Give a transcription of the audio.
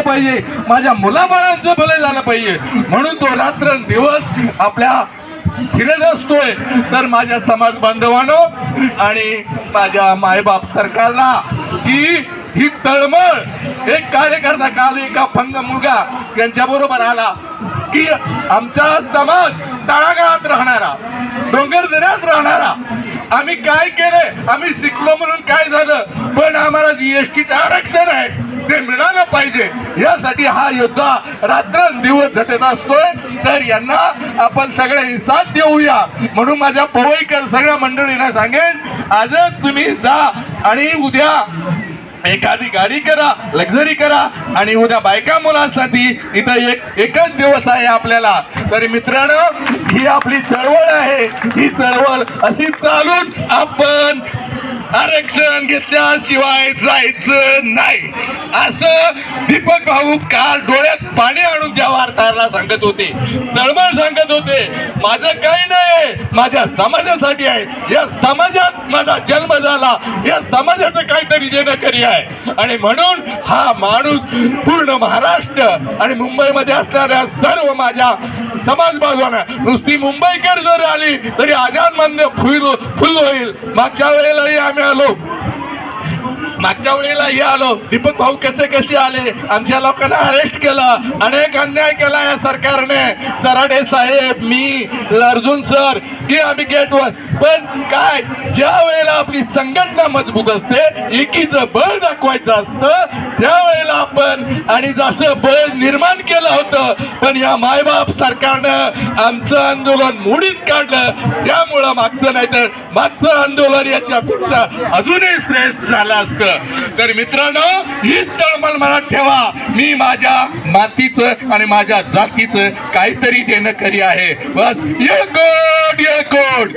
पाहिजे, माझ्या मुलाबाळांचं भलं झालं पाहिजे, म्हणून तो रात्रंदिवस आपल्या फिरत असतोय. तर माझ्या समाज बांधवांनो आणि माझ्या मायबाप सरकारला ही तळमळ एक कार्यकर्ता काल एका फंग मुलगा त्यांच्या बरोबर आला की आमचा समाज तळागाळात राहणारा, डोंगर दऱ्यात राहणारा, आम्ही काय केलंय, आम्ही शिकलो म्हणून काय झालं, पण आम्हाला GSTचं आरक्षण आहे ते मिळालं पाहिजे, यासाठी हा योद्धा रात्रंदिवस झटत असतोय. तर यांना आपण सगळ्यांनी साथ देऊया. म्हणून माझ्या पवईकर सगळ्या मंडळींना सांगेन, आजच तुम्ही जा आणि उद्या एखादी गाडी करा, लक्झरी करा आणि उद्या बायका मुलांसाठी इथं एकच दिवस आहे आपल्याला. तर मित्रांनो, ही आपली चळवळ आहे. ही चळवळ अशी चालून आपण आरक्षण घेतल्याशिवाय जायचं नाही, असं दीपक भाऊ काल डोळ्यात पाणी आणून त्या वार्ताहराला सांगत होते. तळमळ सांगत होते, माझं काही नाही, माझ्या समाजासाठी आहे, या समाजात माझा जन्म झाला, या समाजाचं काहीतरी देणं करी आहे. आणि म्हणून हा माणूस पूर्ण महाराष्ट्र आणि मुंबईमध्ये असणाऱ्या सर्व माझ्या समाज बांधवांना, नुसती मुंबईकर जर आली तरी आजानमंद फुल होईल. मागच्या वेळेलाही आम्ही आलो, मागच्या वेळेलाही आलो, दीपक भाऊ कसे आले, आमच्या लोकांना अरेस्ट केलं, अनेक अन्याय केला या सरकारने, चराडे साहेब, मी, अर्जुन सर, की आम्ही गेटवर. पण काय, ज्या वेळेला आपली संघटना मजबूत असते, एकीचं बळ दाखवायचं असतं, त्यावेळेला आपण आणि जसं बळ निर्माण केलं होतं, पण या मायबाप सरकारनं आमचं आंदोलन मोडीत काढलं. त्यामुळं मागचं नाही तर मागचं आंदोलन याच्यापेक्षा अजूनही श्रेष्ठ झालं असतं. तर मित्रांनो, हीच तळमळ मनात ठेवा, मी माझ्या मातीचं आणि माझ्या जातीचं काहीतरी देणं करी आहे. बस येळकोट येळकोट.